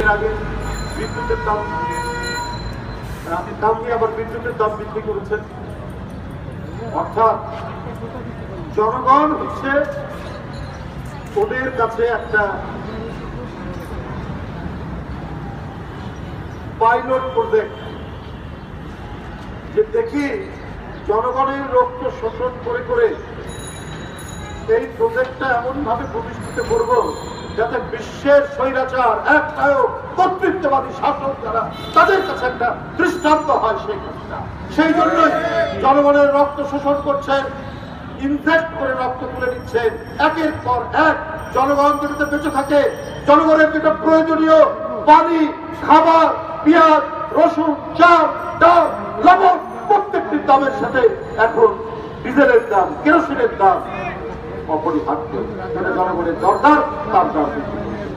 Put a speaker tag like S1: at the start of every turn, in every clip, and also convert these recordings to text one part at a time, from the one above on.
S1: এর আগে বিদ্যুতের দাম আপনি আবার বিদ্যুতের দাম বৃদ্ধি করেছেন। অর্থাৎ জনগণ হচ্ছে ওদের কাছে একটা পাইলট প্রজেক্ট, যে দেখি জনগণের রক্ত শোষণ করে করে এই প্রজেক্টটা এমন ভাবে প্রতিষ্ঠিত করব যাতে বিশ্বের স্বৈরাচার একটাও কর্তৃত্ববাদী শাসক যারা তাদের কাছে একটা দৃষ্টান্ত হয় সেই কাজটা। সেই জন্যই জনগণের রক্ত শোষণ করছেন, ইনভেস্ট করে রক্ত তুলে নিচ্ছেন একের পর এক। জনগণ যেটাতে বেঁচে থাকে, জনগণের যেটা প্রয়োজনীয় পানি, খাবার, পেঁয়াজ, রসুন, চাল, ডাল, লবণ প্রত্যেকটি দামের সাথে এখন ডিজেলের দাম, কেরোসিনের দাম অপরিহার্য। এটা জনগণের দরকার, তার দাম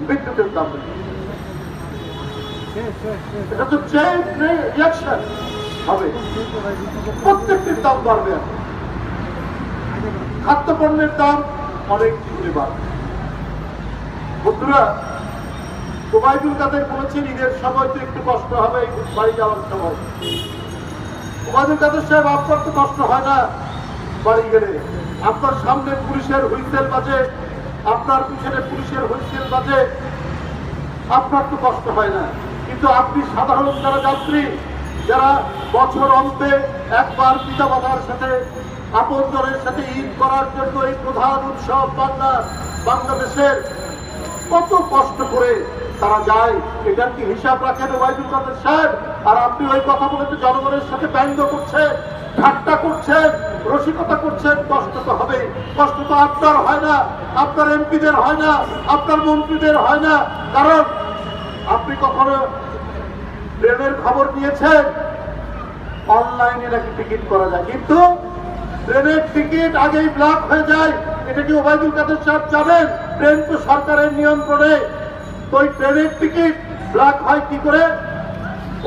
S1: বিদ্যুতের দাম, এটা তো চেইন রিঅ্যাকশন হবে, প্রত্যেকটির দাম বাড়বে। খাদ্যপণ্যের দাম অনেক গুণে বাড়বে। বন্ধুরা, ওবায়দুল কাদের বলেছেন ঈদের সময় তো একটু কষ্ট হবে, বাড়ি যাওয়ার সময়। ওবায়দুল কাদের সাহেব, আপনার তো কষ্ট হয় না বাড়ি গেলে? আপনার সামনে পুলিশের হুইসেল বাজে, আপনার পিছনে পুলিশের হুইসেল বাজে, আপনার তো কষ্ট হয় না। কিন্তু আপনি সাধারণ যারা যাত্রী, যারা বছর অন্তে একবার পিতা মাতার সাথে, আপনজনের সাথে ঈদ করার জন্য এই প্রধান উৎসব বাংলাদেশের, কত কষ্ট করে তারা যায়, এটার কি হিসাব রাখেন ওবায়দুল কাদের সাহেব? আর আপনি ওই কথা বলে জনগণের সাথে ব্যঙ্গ করছেন, ঠাট্টা করছেন, রসিকতা করছেন। কষ্ট তো হবে, কষ্ট তো আপনার হয় না, আপনার এমপিদের হয় না, আপনার মন্ত্রীদের হয় না। কারণ আপনি কখনো ট্রেনের খবর নিয়েছেন অনলাইনে নাকি টিকিট করা যায়, কিন্তু ট্রেনের টিকিট আগেই ব্লক হয়ে যায়। এটা কি ওবায়দুল কাদের সাহেব জানেন? ট্রেন তো সরকারের নিয়ন্ত্রণে, তো ওই ট্রেনের টিকিট ব্লক হয় কি করে?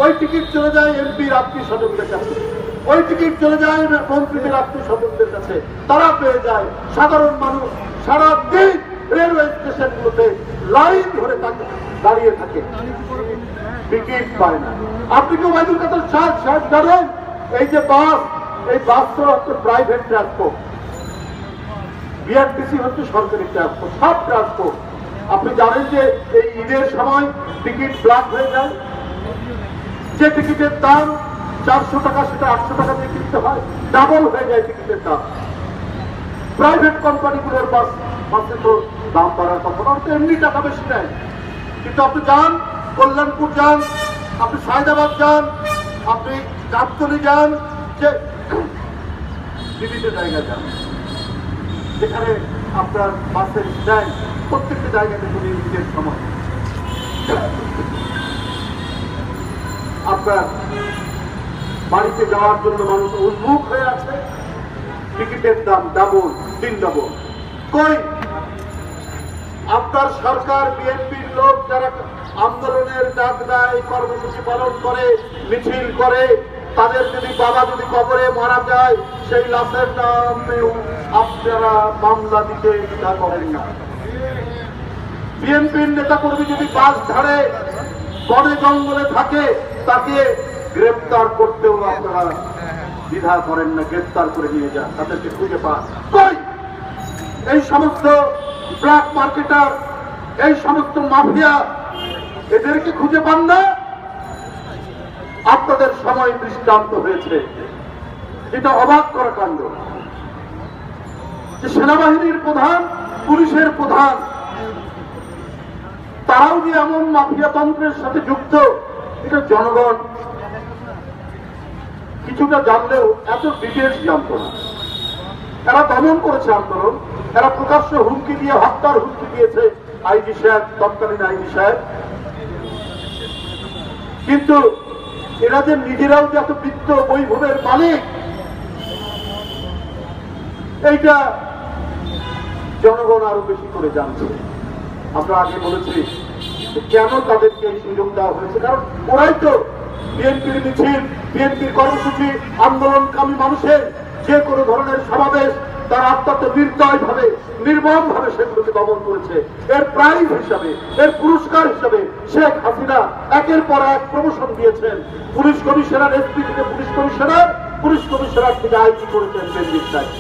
S1: ওই টিকিট চলে যায় এমপির আত্মীয় স্বজনদের কাছে, ওই টিকিট চলে যায় মন্ত্রীদের আত্মীয় স্বজনদের কাছে, তারা পেয়ে যায়। সাধারণ মানুষ সারাদিন রেলওয়ে স্টেশনগুলোতে লাইন ধরে দাঁড়িয়ে থাকে, টিকিট পায় না। আপনি কি ওবায়দুল কাদের সাহেব জানেন এই যে বাস, এই বাস তো হচ্ছে প্রাইভেট ট্রান্সপোর্ট, বিআরটিসি হচ্ছে সরকারি ট্রান্সপোর্ট, সব ট্রান্সপোর্ট। আপনি জানেন যে এই ঈদের সময় টিকিট ব্লক হয়ে যায়, যে টিকিটের দাম 400 টাকা সেটা 800 টাকা দিয়ে কিনতে হয়, ডাবল হয়ে যায় টিকিটের দাম। প্রাইভেট কোম্পানিগুলোর বাসে তো দাম বাড়ার কথা না, তো এমনি টাকা বেশি নেয়। কিন্তু আপনি যান কল্যাণপুর যান, আপনি সায়দাবাদ যান, আপনি গাবতলী যান, যে বিভিন্ন জায়গায় যান যেখানে আপনার বাসের স্ট্যান্ড, প্রত্যেকটা জায়গাতে যদি ঈদের সময় আপনার বাড়িতে যাওয়ার জন্য মানুষ উন্মুখ হয়ে আছে, টিকিটের দাম ডাবল, 3 ডাবল। কই আপনার সরকার, বিএনপির লোক যারা আন্দোলনের ডাক দেয়, কর্মসূচি পালন করে, মিছিল করে, তাদের যদি বাবা যদি কবরে মারা যায়, সেই লাশের নামেও আপনারা মামলা দিতে দ্বিধা করেন না। বিএনপির নেতা কর্মী যদি বাস ধারে বনে জঙ্গলে থাকে, তাকে গ্রেপ্তার করতেও আপনারা দ্বিধা করেন না, গ্রেপ্তার করে নিয়ে যান, তাদেরকে খুঁজে পান। কই এই সমস্ত ব্ল্যাক মার্কেটার, এই সমস্ত মাফিয়া, এদেরকে খুঁজে পান না? আপনাদের সময় দৃষ্টান্ত হয়েছে। এটা অবাক করা কাণ্ড যে সেনাবাহিনীর প্রধান, পুলিশের প্রধান, তারাও যে এমন মাফিয়া তন্ত্রের সাথে যুক্ত, এটা জনগণ কিছুটা জানলেও এত ডিটেলস জানত না। এরা দমন করেছে আন্দোলন, এরা প্রকাশ্য হুমকি দিয়ে, হত্যার হুমকি দিয়েছে আইজি সাহেব, তৎকালীন আইজি সাহেব। কিন্তু এরা যে নিজেরাও যে এত বৃত্ত বৈভবের মালিক, এইটা জনগণ আরো বেশি করে জানছে। আমরা আগে বলেছি কেন তাদেরকে এই সুযোগ দেওয়া হয়েছে, কারণ ওরাই তো বিএনপির মিছিল, বিএনপির কর্মসূচি, আন্দোলনকামী মানুষের যে কোনো ধরনের সমাবেশ তারা অত্যন্ত নির্দয় ভাবে নির্মম ভাবে সেগুলোকে দমন করেছে। এর প্রাইজ হিসাবে, এর পুরস্কার হিসাবে শেখ হাসিনা একের পর এক প্রমোশন দিয়েছেন। পুলিশ কমিশনার, এসপি থেকে পুলিশ কমিশনার, পুলিশ কমিশনার থেকে আইজি করেছেন কেন্দ্রিক দায়িত্ব।